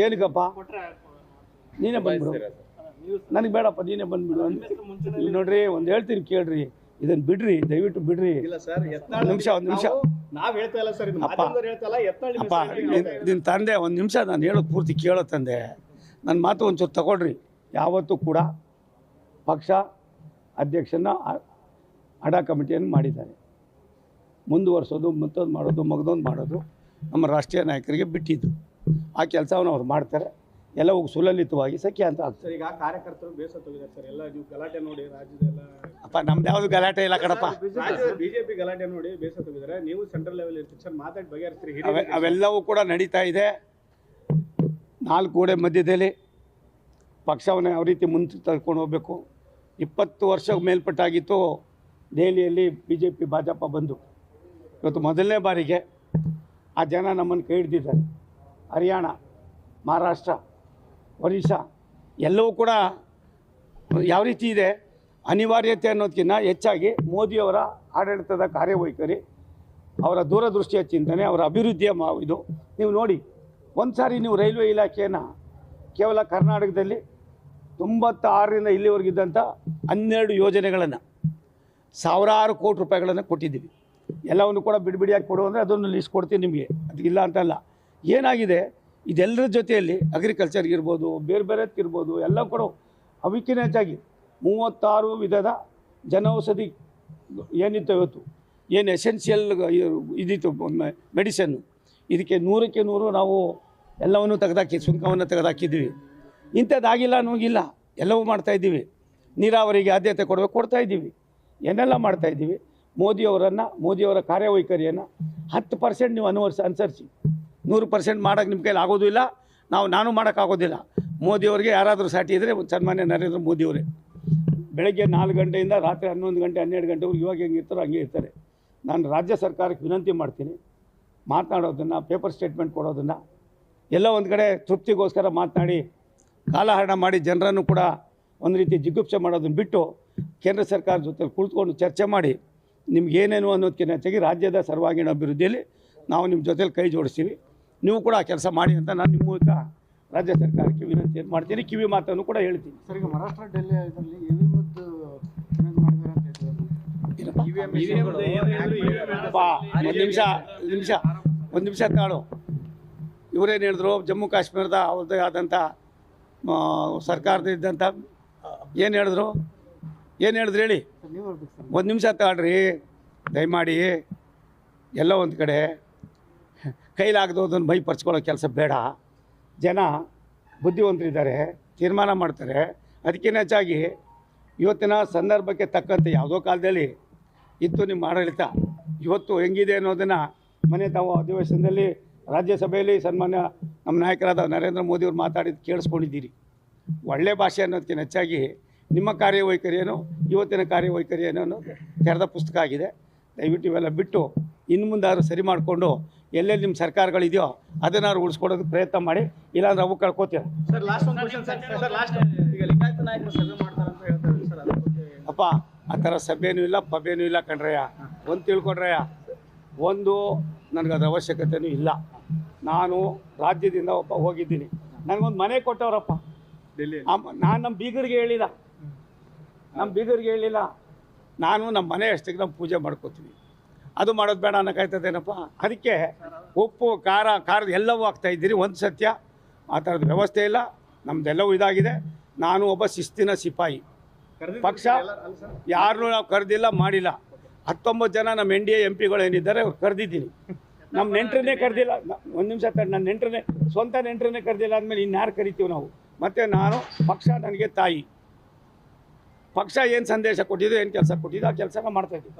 ಏನಕ್ಕಪ್ಪ ನೀನೇ ಬಂದ್ಬಿಡು, ನನಗೆ ಬೇಡಪ್ಪ, ನೀನೇ ಬಂದ್ಬಿಡು. ಇಲ್ಲಿ ನೋಡ್ರಿ, ಒಂದು ಹೇಳ್ತೀನಿ ಕೇಳ್ರಿ, ಇದನ್ನ ಬಿಡ್ರಿ, ದಯವಿಟ್ಟು ಬಿಡ್ರಿ. ಒಂದು ನಿಮಿಷ ಅಪ್ಪ, ನಿನ್ನ ತಂದೆ ಒಂದು ನಿಮಿಷ ನಾನು ಹೇಳೋದು ಪೂರ್ತಿ ಕೇಳೋ ತಂದೆ, ನನ್ನ ಮಾತು ಒಂಚೂರು ತಗೊಳ್ರಿ. ಯಾವತ್ತೂ ಕೂಡ ಪಕ್ಷ ಅಧ್ಯಕ್ಷನ ಅಡ ಕಮಿಟಿಯನ್ನು ಮಾಡಿದ್ದಾರೆ. ಮುಂದುವರ್ಸೋದು, ಮತ್ತೊಂದು ಮಾಡೋದು, ಮಗದೊಂದು ಮಾಡೋದು ನಮ್ಮ ರಾಷ್ಟ್ರೀಯ ನಾಯಕರಿಗೆ ಬಿಟ್ಟಿದ್ದು. ಆ ಕೆಲಸವನ್ನು ಅವ್ರು ಮಾಡ್ತಾರೆ. ಎಲ್ಲವೂ ಸುಲಲಿತವಾಗಿ ಸಖ್ಯ ಅಂತ ಆಗ್ತದೆ. ಈಗ ಕಾರ್ಯಕರ್ತರು ಬೇಸತ್ತೋಗಿದ್ದಾರೆ ಸರ್, ಎಲ್ಲ ನೀವು ಗಲಾಟೆ ನೋಡಿ ರಾಜ್ಯದೆಲ್ಲ. ಅಪ್ಪ, ನಮ್ದು ಯಾವುದು ಗಲಾಟೆ ಇಲ್ಲ ಕಣಪ್ಪ. ಬಿಜೆಪಿ ಗಲಾಟೆ ನೋಡಿ ಬೇಸತ್ತೋಗಿದ್ದಾರೆ. ನೀವು ಸೆಂಟ್ರಲ್ ಲೆವೆಲ್ ಇರ್ತೀರಿ ಸರ್, ಮಾತಾಡಿ ಬಗೆಹರಿಸ್ತೀರಿ. ಅವೆಲ್ಲವೂ ಕೂಡ ನಡೀತಾ ಇದೆ. 4 ಗೋಡೆ ಮಧ್ಯದಲ್ಲಿ ಪಕ್ಷವನ್ನು ಯಾವ ರೀತಿ ಮುಂದೆ ತಳ್ಕೊಂಡು ಹೋಗಬೇಕು. 20 ವರ್ಷ ಮೇಲ್ಪಟ್ಟಾಗಿತ್ತು ದೆಹಲಿಯಲ್ಲಿ BJP ಭಾಜಪ ಬಂದು. ಇವತ್ತು ಮೊದಲನೇ ಬಾರಿಗೆ ಆ ಜನ ನಮ್ಮನ್ನು ಕೈ ಹಿಡ್ದಿದ್ದಾರೆ. ಹರಿಯಾಣ, ಮಹಾರಾಷ್ಟ್ರ, ಒರಿಸ್ಸಾ ಎಲ್ಲವೂ ಕೂಡ ಯಾವ ರೀತಿ ಇದೆ, ಅನಿವಾರ್ಯತೆ ಅನ್ನೋದಕ್ಕಿಂತ ಹೆಚ್ಚಾಗಿ ಮೋದಿಯವರ ಆಡಳಿತದ ಕಾರ್ಯವೈಖರಿ, ಅವರ ದೂರದೃಷ್ಟಿಯ ಚಿಂತನೆ, ಅವರ ಅಭಿವೃದ್ಧಿಯ ಇದು ನೀವು ನೋಡಿ. ಒಂದು ಸಾರಿ ನೀವು ರೈಲ್ವೆ ಇಲಾಖೆಯನ್ನು ಕೇವಲ ಕರ್ನಾಟಕದಲ್ಲಿ 96ರಿಂದ ಇಲ್ಲಿವರೆಗಿದ್ದಂಥ 12 ಯೋಜನೆಗಳನ್ನು ಸಾವಿರಾರು ಕೋಟಿ ರೂಪಾಯಿಗಳನ್ನು ಕೊಟ್ಟಿದ್ದೀವಿ. ಎಲ್ಲವನ್ನು ಕೂಡ ಬಿಡಿಯಾಗಿ ಕೊಡು ಅಂದರೆ ಅದನ್ನು ಲಿಸ್ಟ್ ಕೊಡ್ತೀನಿ ನಿಮಗೆ, ಅದಕ್ಕಿಲ್ಲ ಅಂತಲ್ಲ. ಏನಾಗಿದೆ, ಇದೆಲ್ಲರ ಜೊತೆಯಲ್ಲಿ ಅಗ್ರಿಕಲ್ಚರ್ಗಿರ್ಬೋದು, ಬೇರೆ ಬೇರೆದಕ್ಕಿರ್ಬೋದು, ಎಲ್ಲ ಕೂಡ ಅವಕ್ಕಿಂತ ಹೆಚ್ಚಾಗಿ 36 ವಿಧದ ಜನೌಷಧಿ ಏನಿತ್ತು ಇವತ್ತು, ಏನು ಎಸೆನ್ಷಿಯಲ್ ಇದಿತ್ತು ಮೆಡಿಸನ್ನು, ಇದಕ್ಕೆ 100ಕ್ಕೆ 100 ನಾವು ಎಲ್ಲವನ್ನು ತೆಗೆದಾಕಿ ಸುಂಕವನ್ನು ತೆಗೆದಾಕಿದ್ದೀವಿ. ಇಂಥದ್ದಾಗಿಲ್ಲ ಅನ್ನೋಂಗಿಲ್ಲ, ಎಲ್ಲವೂ ಮಾಡ್ತಾಯಿದ್ದೀವಿ. ನೀರಾವರಿಗೆ ಆದ್ಯತೆ ಕೊಡಬೇಕು, ಕೊಡ್ತಾಯಿದ್ದೀವಿ. ಏನೆಲ್ಲ ಮಾಡ್ತಾಯಿದ್ದೀವಿ. ಮೋದಿಯವರ ಕಾರ್ಯವೈಖರಿಯನ್ನು 10% ನೀವು ಅನುಸರಿಸಿ. 100% ಮಾಡೋಕ್ಕೆ ನಿಮ್ಮ ಕೈಲಿ ಆಗೋದು ಇಲ್ಲ. ನಾನು ಮಾಡೋಕ್ಕಾಗೋದಿಲ್ಲ. ಮೋದಿಯವರಿಗೆ ಯಾರಾದರೂ ಸಾಟಿ ಇದ್ದರೆ ಸನ್ಮಾನ್ಯ ನರೇಂದ್ರ ಮೋದಿಯವರೇ. ಬೆಳಗ್ಗೆ 4 ಗಂಟೆಯಿಂದ ರಾತ್ರಿ 11 ಗಂಟೆ 12 ಗಂಟೆವರೆಗೂ ಇವಾಗ ಹೆಂಗೆ ಇರ್ತಾರೋ ಹಂಗೆ ಇರ್ತಾರೆ. ನಾನು ರಾಜ್ಯ ಸರ್ಕಾರಕ್ಕೆ ವಿನಂತಿ ಮಾಡ್ತೀನಿ, ಮಾತನಾಡೋದನ್ನು, ಪೇಪರ್ ಸ್ಟೇಟ್ಮೆಂಟ್ ಕೊಡೋದನ್ನು, ಎಲ್ಲ ಒಂದು ಕಡೆ ತೃಪ್ತಿಗೋಸ್ಕರ ಮಾತನಾಡಿ ಕಾಲಹರಣ ಮಾಡಿ ಜನರನ್ನು ಕೂಡ ಒಂದು ರೀತಿ ಜಿಗುಪ್ಸೆ ಮಾಡೋದನ್ನು ಬಿಟ್ಟು ಕೇಂದ್ರ ಸರ್ಕಾರದ ಜೊತೆ ಕುಳಿತುಕೊಂಡು ಚರ್ಚೆ ಮಾಡಿ ನಿಮ್ಗೇನೇನು ಅನ್ನೋದಕ್ಕಿಂತ ಹೆಚ್ಚಾಗಿ ರಾಜ್ಯದ ಸರ್ವಾಂಗೀಣ ಅಭಿವೃದ್ಧಿಯಲ್ಲಿ ನಾವು ನಿಮ್ಮ ಜೊತೆಲಿ ಕೈ ಜೋಡಿಸ್ತೀವಿ. ನೀವು ಕೂಡ ಆ ಕೆಲಸ ಮಾಡಿ ಅಂತ ನಾನು ನಿಮ್ಮ ಮೂಲಕ ರಾಜ್ಯ ಸರ್ಕಾರಕ್ಕೆ ವಿನಂತಿಯನ್ನು ಮಾಡ್ತೀನಿ, ಕಿವಿ ಮಾತನ್ನು ಕೂಡ ಹೇಳ್ತೀನಿ. ಸರ್, ಈಗ ಮಹಾರಾಷ್ಟ್ರ ಡೆಲ್ಲಿ ಇದರಲ್ಲಿ ಒಂದು ನಿಮಿಷ ತಾಳು. ಇವರೇನು ಹೇಳಿದ್ರು, ಜಮ್ಮು ಕಾಶ್ಮೀರದ ಅವ್ರದ್ದೇ ಆದಂಥ ಸರ್ಕಾರದ ಇದ್ದಂಥ ಏನು ಹೇಳಿದ್ರು ಹೇಳಿ. ಒಂದು ನಿಮಿಷ ತಾಳ್ರಿ ದಯಮಾಡಿ. ಎಲ್ಲ ಒಂದು ಕಡೆ ಕೈಲಾಗದೋದನ್ನು ಪರ್ಚ್ಕೊಳ್ಳೋ ಕೆಲಸ ಬೇಡ. ಜನ ಬುದ್ಧಿವಂತರಿದ್ದಾರೆ, ತೀರ್ಮಾನ ಮಾಡ್ತಾರೆ. ಅದಕ್ಕಿಂತ ಹೆಚ್ಚಾಗಿ ಇವತ್ತಿನ ಸಂದರ್ಭಕ್ಕೆ ತಕ್ಕಂತೆ ಯಾವುದೋ ಕಾಲದಲ್ಲಿ ಇತ್ತು ನಿಮ್ಮ ಆಡಳಿತ, ಇವತ್ತು ಹೆಂಗಿದೆ ಅನ್ನೋದನ್ನು ಮನೆ ತಾವು ಅಧಿವೇಶನದಲ್ಲಿ ರಾಜ್ಯಸಭೆಯಲ್ಲಿ ಸನ್ಮಾನ್ಯ ನಮ್ಮ ನಾಯಕರಾದ ನರೇಂದ್ರ ಮೋದಿಯವರು ಮಾತಾಡಿದ್ದು ಕೇಳಿಸ್ಕೊಂಡಿದ್ದೀರಿ. ಒಳ್ಳೆಯ ಭಾಷೆ ಅನ್ನೋದಕ್ಕಿಂತ ಹೆಚ್ಚಾಗಿ ನಿಮ್ಮ ಕಾರ್ಯವೈಖರಿ ಏನು, ಇವತ್ತಿನ ಕಾರ್ಯವೈಖರಿ ಏನೋ ಅನ್ನೋದು ತೆರೆದ ಪುಸ್ತಕ ಆಗಿದೆ. ದಯವಿಟ್ಟು ಇವೆಲ್ಲ ಬಿಟ್ಟು ಇನ್ನು ಮುಂದಾದ್ರು ಸರಿ ಮಾಡಿಕೊಂಡು ಎಲ್ಲೆಲ್ಲಿ ನಿಮ್ಮ ಸರ್ಕಾರಗಳಿದೆಯೋ ಅದನ್ನಾದ್ರು ಉಳಿಸ್ಕೊಡೋದಕ್ಕೆ ಪ್ರಯತ್ನ ಮಾಡಿ, ಇಲ್ಲಾಂದ್ರೆ ಅವು ಕಳ್ಕೋತೀರ. ಅಪ್ಪ, ಆ ಥರ ಸಭೆಯೂ ಇಲ್ಲ, ಪಭೆಯೂ ಇಲ್ಲ ಕಣ್ರಯ್ಯ. ಒಂದು ತಿಳ್ಕೊಂಡ್ರಯ್ಯ, ಒಂದು ನನಗದ್ರ ಅವಶ್ಯಕತೆಯೂ ಇಲ್ಲ. ನಾನು ರಾಜ್ಯದಿಂದ ಹೋಗಿದ್ದೀನಿ, ನನಗೊಂದು ಮನೆ ಕೊಟ್ಟವರಪ್ಪ. ನಾನು ನಮ್ಮ ಬೀಗರಿಗೆ ಹೇಳಿಲ್ಲ, ನಾನು ನಮ್ಮ ಮನೆ ಅಷ್ಟಕ್ಕೆ ನಾವು ಪೂಜೆ ಮಾಡ್ಕೋತೀವಿ. ಅದು ಮಾಡೋದು ಬೇಡ ಅನ್ನೋಕ್ಕಾಯ್ತದೇನಪ್ಪ. ಅದಕ್ಕೆ ಉಪ್ಪು ಖಾರದ ಎಲ್ಲವೂ ಆಗ್ತಾಯಿದ್ದೀರಿ. ಒಂದು ಸತ್ಯ, ಆ ಥರದ ವ್ಯವಸ್ಥೆ ಇಲ್ಲ, ನಮ್ಮದೆಲ್ಲವೂ ಇದಾಗಿದೆ. ನಾನು ಒಬ್ಬ ಶಿಸ್ತಿನ ಸಿಪಾಯಿ. ಪಕ್ಷ ಯಾರನ್ನೂ ನಾವು ಕರೆದಿಲ್ಲ, ಮಾಡಿಲ್ಲ. 19 ಜನ ನಮ್ಮ NDA MP ಗಳು ಏನಿದ್ದಾರೆ ಅವ್ರು ಕರೆದಿದ್ದೀನಿ. ನಮ್ಮ ನೆಂಟರನ್ನೇ ಕರೆದಿಲ್ಲ. ಒಂದು ನಿಮಿಷ ನನ್ನ ನೆಂಟರನ್ನೇ, ಸ್ವಂತ ನೆಂಟರನ್ನೇ ಕರೆದಿಲ್ಲ ಅಂದಮೇಲೆ ಇನ್ಯಾರು ಕರಿತೀವಿ ನಾವು? ಮತ್ತು ನಾನು ಪಕ್ಷ ನನಗೆ ತಾಯಿ. ಪಕ್ಷ ಏನು ಸಂದೇಶ ಕೊಟ್ಟಿದ್ದು, ಏನು ಕೆಲಸ ಕೊಟ್ಟಿದ್ದು, ಆ ಕೆಲಸನ ಮಾಡ್ತಾಯಿದ್ದೀವಿ.